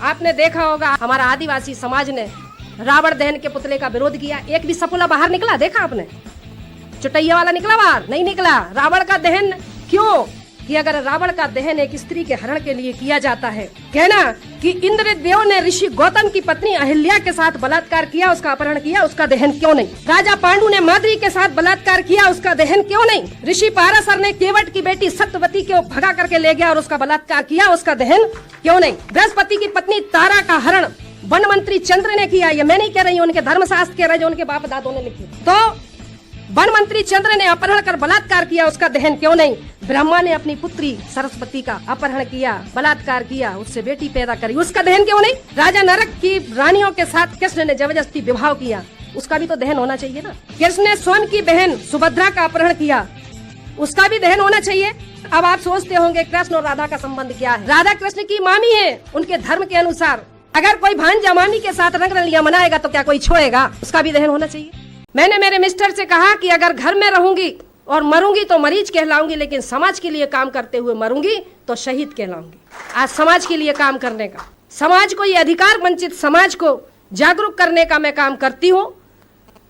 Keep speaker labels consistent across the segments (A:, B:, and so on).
A: आपने देखा होगा हमारा आदिवासी समाज ने रावण दहन के पुतले का विरोध किया। एक भी सपुला बाहर निकला? देखा आपने? चुटैया वाला निकला बाहर? नहीं निकला। रावण का दहन क्यों? कि अगर रावण का दहन एक स्त्री के हरण के लिए किया जाता है, कहना कि इंद्रदेव ने ऋषि गौतम की पत्नी अहिल्या के साथ बलात्कार किया, उसका अपहरण किया, उसका दहन क्यों नहीं? राजा पांडु ने माद्री के साथ बलात्कार किया, उसका दहन क्यों नहीं? ऋषि पाराशर ने केवट की बेटी सत्यवती को भगा करके ले गया और उसका बलात्कार किया, उसका दहन क्यों नहीं? बृहस्पति की पत्नी तारा का हरण वन मंत्री चंद्र ने किया। ये मैं नहीं कह रही हूँ, उनके धर्मशास्त्र कह रहे जो उनके बाप दादों ने लिखे। तो वन मंत्री चंद्र ने अपहरण कर बलात्कार किया, उसका दहन क्यों नहीं? ब्रह्मा ने अपनी पुत्री सरस्वती का अपहरण किया, बलात्कार किया, उससे बेटी पैदा करी, उसका दहन क्यों नहीं? राजा नरक की रानियों के साथ कृष्ण ने जबरदस्ती विवाह किया, उसका भी तो दहन होना चाहिए ना। कृष्ण ने स्वयं की बहन सुभद्रा का अपहरण किया, उसका भी दहन होना चाहिए। अब आप सोचते होंगे कृष्ण और राधा का संबंध क्या है? राधा कृष्ण की मामी है, उनके धर्म के अनुसार अगर कोई भांजा मामी के साथ रंग रलियां मनाएगा तो क्या कोई छोड़ेगा? उसका भी दहन होना चाहिए। मैंने मेरे मिस्टर से कहा कि अगर घर में रहूंगी और मरूंगी तो मरीज कहलाऊंगी, लेकिन समाज के लिए काम करते हुए मरूंगी तो शहीद कहलाऊंगी। आज समाज के लिए काम करने का, समाज को, ये अधिकार वंचित समाज को जागरूक करने का मैं काम करती हूँ।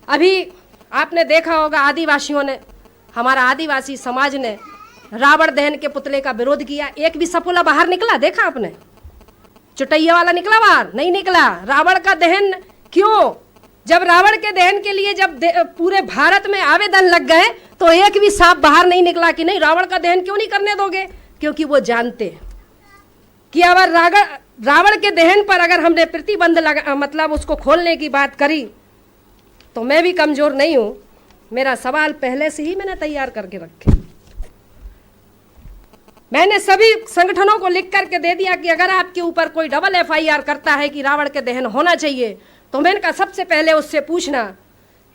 A: अभी आपने देखा होगा आदिवासियों ने, हमारा आदिवासी समाज ने रावण दहन के पुतले का विरोध किया। एक भी सपुला बाहर निकला? देखा आपने? चुटैया वाला निकला बाहर? नहीं निकला। रावण का दहन क्यों? जब रावण के दहन के लिए जब पूरे भारत में आवेदन लग गए तो एक भी सांप बाहर नहीं निकला कि नहीं रावण का दहन क्यों नहीं करने दोगे? क्योंकि वो जानते हैं कि अगर रावण के दहन पर अगर हमने प्रतिबंध लगा, मतलब उसको खोलने की बात करी, तो मैं भी कमजोर नहीं हूं। मेरा सवाल पहले से ही मैंने तैयार करके रखे। मैंने सभी संगठनों को लिख करके दे दिया कि अगर आपके ऊपर कोई डबल FIR करता है कि रावण के दहन होना चाहिए, तो मैंने कहा सबसे पहले उससे पूछना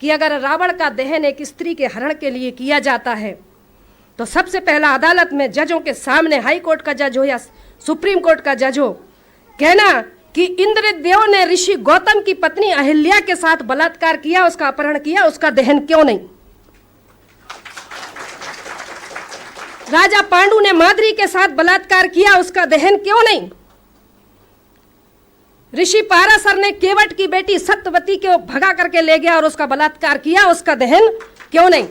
A: कि अगर रावण का दहन एक स्त्री के हरण के लिए किया जाता है तो सबसे पहला अदालत में जजों के सामने, हाई कोर्ट का जज हो या सुप्रीम कोर्ट का जज हो, कहना कि इंद्रदेव ने ऋषि गौतम की पत्नी अहिल्या के साथ बलात्कार किया, उसका अपहरण किया, उसका दहन क्यों नहीं? राजा पांडु ने माद्री के साथ बलात्कार किया, उसका दहन क्यों नहीं? ऋषि पाराशर ने केवट की बेटी सत्यवती को भगा करके ले गया और उसका बलात्कार किया, उसका दहन क्यों नहीं?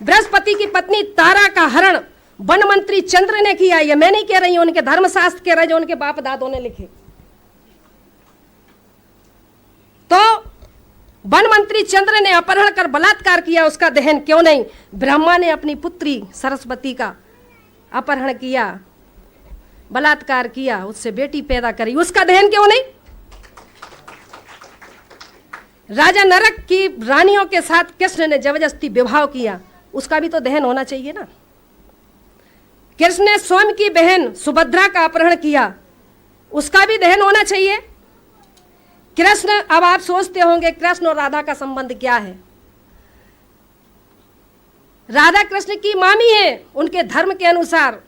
A: बृहस्पति की पत्नी तारा का हरण वन मंत्री चंद्र ने किया। ये मैं नहीं कह रही हूं, उनके धर्मशास्त्र कह रहे जो उनके बाप दादों ने लिखे। तो वन मंत्री चंद्र ने अपहरण कर बलात्कार किया, उसका दहन क्यों नहीं? ब्रह्मा ने अपनी पुत्री सरस्वती का अपहरण किया, बलात्कार किया, उससे बेटी पैदा करी, उसका दहन क्यों नहीं? राजा नरक की रानियों के साथ कृष्ण ने जबरदस्ती विवाह किया, उसका भी तो दहन होना चाहिए ना। कृष्ण ने स्वयं की बहन सुभद्रा का अपहरण किया, उसका भी दहन होना चाहिए। कृष्ण, अब आप सोचते होंगे कृष्ण और राधा का संबंध क्या है? राधा कृष्ण की मामी है, उनके धर्म के अनुसार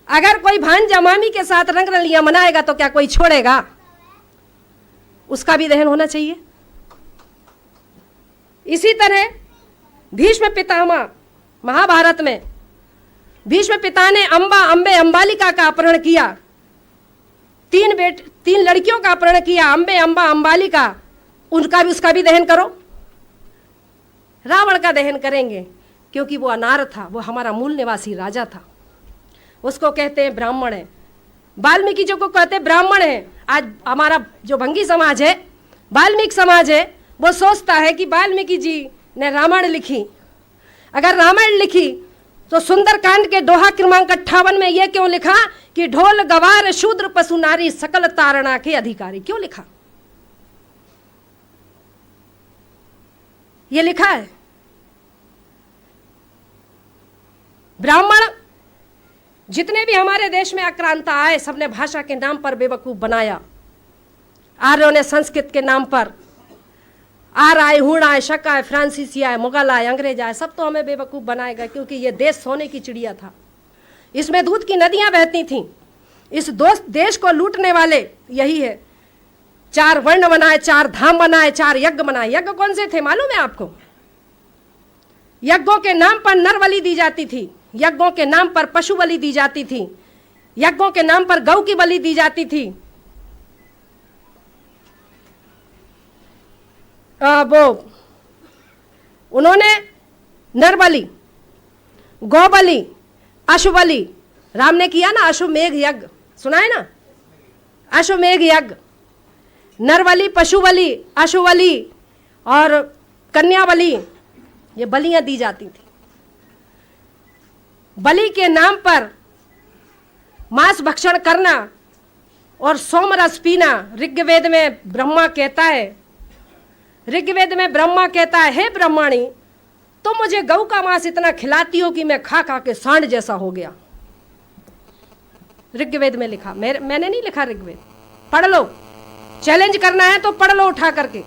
A: अगर कोई भांजा मामी के साथ रंग रलियां मनाएगा तो क्या कोई छोड़ेगा? उसका भी दहन होना चाहिए। इसी तरह भीष्म पितामह, महाभारत में भीष्म पिता ने अंबे अंबालिका का अपहरण किया, तीन लड़कियों का अपहरण किया, अंबे, अंबा, अंबालिका, उसका भी दहन करो। रावण का दहन करेंगे क्योंकि वो अनार था, वो हमारा मूल निवासी राजा था, उसको कहते हैं ब्राह्मण है। वाल्मीकि जो को कहते हैं ब्राह्मण है। आज हमारा जो भंगी समाज है, वाल्मीकि समाज है, वो सोचता है कि वाल्मीकि जी ने रामायण लिखी। अगर रामायण लिखी तो सुंदरकांड के दोहा क्रमांक 58 में यह क्यों लिखा कि ढोल गवार शूद्र पशु नारी सकल तारणा के अधिकारी? क्यों लिखा? ये लिखा है। ब्राह्मण जितने भी हमारे देश में आक्रांता आए, सबने भाषा के नाम पर बेवकूफ बनाया। आर्यों ने संस्कृत के नाम पर, आर आए, हुण आए, शक आए, फ्रांसीसी आए, मुगल आए, अंग्रेज आए, सब तो हमें बेवकूफ बनाएगा, क्योंकि ये देश सोने की चिड़िया था, इसमें दूध की नदियां बहती थीं। इस देश को लूटने वाले यही है। 4 वर्ण बनाए, 4 धाम बनाए, 4 यज्ञ बनाए। यज्ञ कौन से थे मालूम है आपको? यज्ञों के नाम पर नर बलि दी जाती थी, यज्ञों के नाम पर पशु बलि दी जाती थी, यज्ञों के नाम पर गौ की बलि दी जाती थी। वो उन्होंने नर बलि, गौ बलि, अश्व बलि, राम ने किया ना अश्वमेघ यज्ञ, सुना है ना, अश्वमेघ यज्ञ, नर बलि, पशु बलि, अश्व बलि और कन्या बलि, ये बलियां दी जाती थी। बलि के नाम पर मांस भक्षण करना और सोमरस पीना, ऋग्वेद में ब्रह्मा कहता है, ऋग्वेद में ब्रह्मा कहता है, हे ब्रह्माणी तुम मुझे गऊ का मांस इतना खिलाती हो कि मैं खा खा के सांड जैसा हो गया। ऋग्वेद में लिखा, मैंने नहीं लिखा, ऋग्वेद पढ़ लो, चैलेंज करना है तो पढ़ लो उठा करके।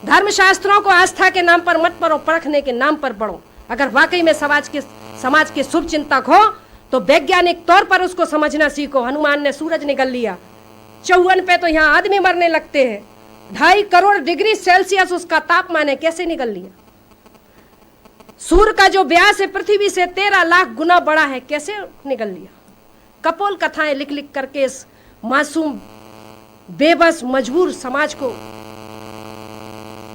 A: धर्मशास्त्रों को आस्था के नाम पर मत पढ़ो, परखने के नाम पर पढ़ो। अगर वाकई में समाज के शुभ चिंतक हो तो वैज्ञानिक तौर पर उसको समझना सीखो। हनुमान ने सूरज निगल लिया, 54 पे तो यहाँ आदमी मरने लगते हैं, 2.5 करोड़ डिग्री सेल्सियस उसका तापमान है, कैसे निगल लिया? सूर्य का जो व्यास है पृथ्वी से 13 लाख गुना बड़ा है, कैसे निगल लिया? कपोल कथाएं लिख लिख करके इस मासूम बेबस मजबूर समाज को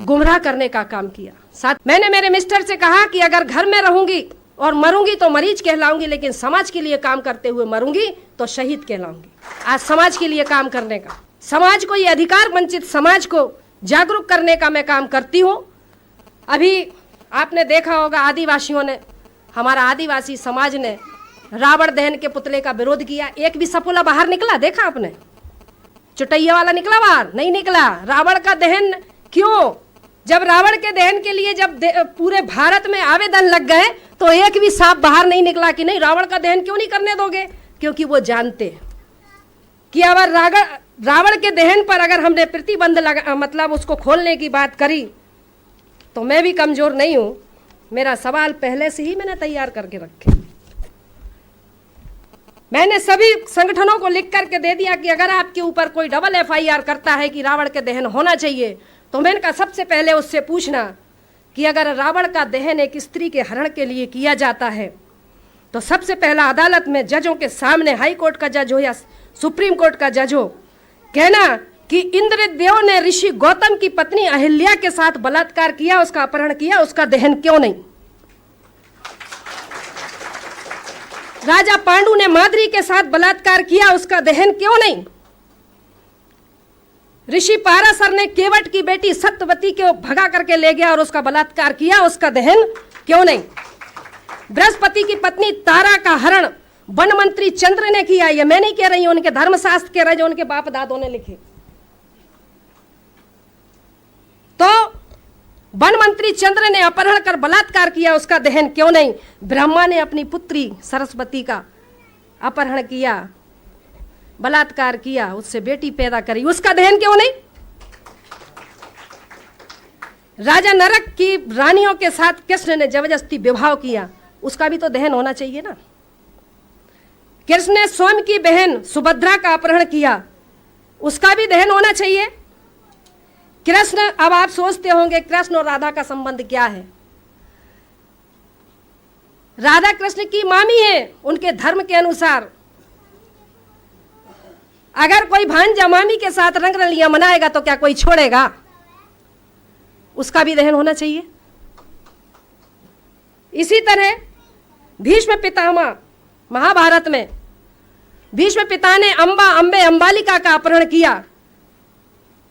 A: गुमराह करने का काम किया। साथ मैंने मेरे मिस्टर से कहा कि अगर घर में रहूंगी और मरूंगी तो मरीज कहलाऊंगी, लेकिन समाज के लिए काम करते हुए मरूंगी तो शहीद कहलाऊंगी। आज समाज के लिए काम करने का, समाज को, ये अधिकार वंचित समाज को जागरूक करने का मैं काम करती हूँ। अभी आपने देखा होगा आदिवासियों ने, हमारा आदिवासी समाज ने रावण दहन के पुतले का विरोध किया। एक भी सपोला बाहर निकला, देखा आपने? चुटैया वाला निकला बाहर? नहीं निकला। रावण का दहन क्यों? जब रावण के दहन के लिए जब पूरे भारत में आवेदन लग गए तो एक भी सांप बाहर नहीं निकला कि नहीं रावण का दहन क्यों नहीं करने दोगे, क्योंकि वो जानते हैं कि अगर रावण के दहन पर अगर हमने प्रतिबंध लगा, मतलब उसको खोलने की बात करी, तो मैं भी कमजोर नहीं हूं। मेरा सवाल पहले से ही मैंने तैयार करके रखे। मैंने सभी संगठनों को लिख करके दे दिया कि अगर आपके ऊपर कोई डबल FIR करता है कि रावण के दहन होना चाहिए, तो मैंने कहा सबसे पहले उससे पूछना कि अगर रावण का दहन एक स्त्री के हरण के लिए किया जाता है तो सबसे पहला अदालत में जजों के सामने, हाई कोर्ट का जज हो या सुप्रीम कोर्ट का जज हो, कहना कि इंद्रदेव ने ऋषि गौतम की पत्नी अहिल्या के साथ बलात्कार किया, उसका अपहरण किया, उसका दहन क्यों नहीं? राजा पांडु ने माद्री के साथ बलात्कार किया, उसका दहन क्यों नहीं? ऋषि पाराशर ने केवट की बेटी सत्यवती को भगा करके ले गया और उसका बलात्कार किया, उसका दहन क्यों नहीं? बृहस्पति की पत्नी तारा का हरण वन मंत्री चंद्र ने किया। ये मैं नहीं कह रही हूं, उनके धर्मशास्त्र कह रहे जो उनके बाप दादों ने लिखे। तो वन मंत्री चंद्र ने अपहरण कर बलात्कार किया, उसका दहन क्यों नहीं? ब्रह्मा ने अपनी पुत्री सरस्वती का अपहरण किया, बलात्कार किया, उससे बेटी पैदा करी, उसका दहन क्यों नहीं? राजा नरक की रानियों के साथ कृष्ण ने जबरदस्ती विवाह किया, उसका भी तो दहन होना चाहिए ना। कृष्ण ने स्वयं की बहन सुभद्रा का अपहरण किया, उसका भी दहन होना चाहिए। कृष्ण, अब आप सोचते होंगे कृष्ण और राधा का संबंध क्या है? राधा कृष्ण की मामी है, उनके धर्म के अनुसार अगर कोई भांजा मामी के साथ रंग रलियां मनाएगा तो क्या कोई छोड़ेगा? उसका भी दहन होना चाहिए। इसी तरह भीष्म पितामह, महाभारत में भीष्म पिता ने अंबे अंबालिका का अपहरण किया,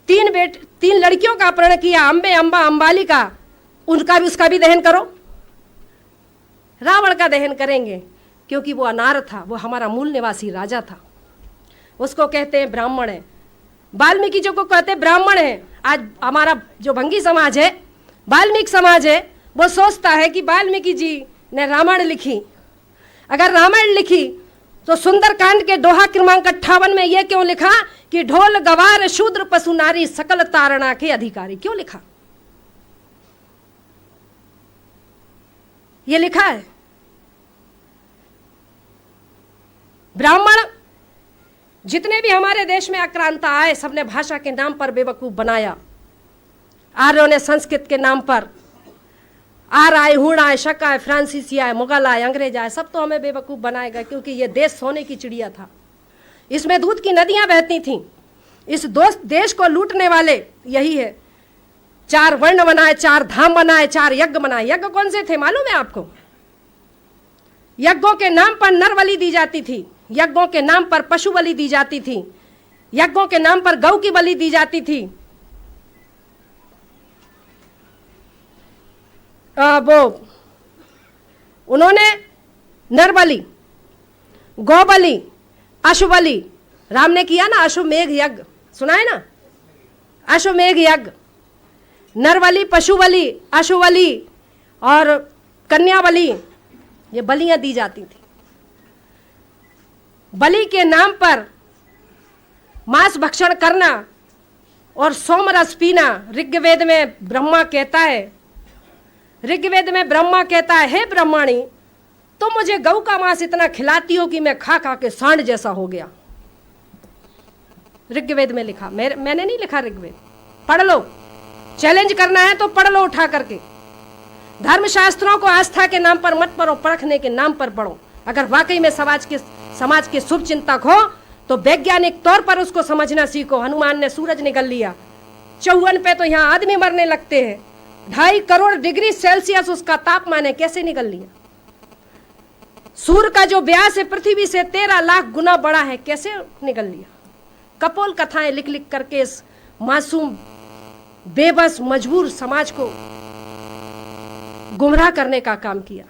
A: 3 लड़कियों का अपहरण किया, अंबे, अंबा, अंबालिका, उसका भी दहन करो। रावण का दहन करेंगे क्योंकि वो अनार था, वो हमारा मूल निवासी राजा था, उसको कहते हैं ब्राह्मण है। वाल्मीकि जो को कहते हैं ब्राह्मण है। आज हमारा जो भंगी समाज है, वाल्मीकि समाज है, वो सोचता है कि वाल्मीकि जी ने रामायण लिखी। अगर रामायण लिखी तो सुंदरकांड के दोहा क्रमांक 58 में यह क्यों लिखा कि ढोल गवार शूद्र पशु नारी सकल तारणा के अधिकारी? क्यों लिखा? ये लिखा है। ब्राह्मण जितने भी हमारे देश में आक्रांता आए, सबने भाषा के नाम पर बेवकूफ बनाया। आर्यों ने संस्कृत के नाम पर, आर आए, हुण आए, शक आए, फ्रांसीसी आए, मुगल आए, अंग्रेज आए, सब तो हमें बेवकूफ़ बनाएगा, क्योंकि ये देश सोने की चिड़िया था। इसमें दूध की नदियां बहती थीं। इस देश को लूटने वाले यही है, 4 वर्ण बनाए, 4 धाम बनाए, 4 यज्ञ बनाए। यज्ञ कौन से थे मालूम है आपको? यज्ञों के नाम पर नर बलि दी जाती थी, यज्ञों के नाम पर पशु बलि दी जाती थी, यज्ञों के नाम पर गौ की बलि दी जाती थी। वो उन्होंने नर बलि, गौ बलि, अश्व बलि, राम ने किया ना अश्वमेघ यज्ञ, सुना है ना, अश्वमेघ यज्ञ, नर बलि, पशु बलि, अश्व बलि और कन्या बलि, ये बलियां दी जाती थी। बलि के नाम पर मांस भक्षण करना और सोमरस पीना, ऋग्वेद में ब्रह्मा कहता है, ऋग्वेद में ब्रह्मा कहता है, हे ब्रह्माणी, तो मुझे गऊ का मांस इतना खिलाती हो कि मैं खा खा के सांड जैसा हो गया। ऋग्वेद में लिखा, मैंने नहीं लिखा, ऋग्वेद पढ़ लो, चैलेंज करना है तो पढ़ लो उठा करके। धर्मशास्त्रों को आस्था के नाम पर मत पढ़ो, परखने के नाम पर पढ़ो। अगर वाकई में समाज के शुभ चिंतक हो तो वैज्ञानिक तौर पर उसको समझना सीखो। हनुमान ने सूरज निगल लिया, 54 पे तो यहाँ आदमी मरने लगते हैं, 2.5 करोड़ डिग्री सेल्सियस उसका तापमान है, कैसे निकल लिया? सूर्य का जो व्यास है पृथ्वी से 13 लाख गुना बड़ा है, कैसे निकल लिया? कपोल कथाएं लिख लिख करके इस मासूम बेबस मजबूर समाज को गुमराह करने का काम किया।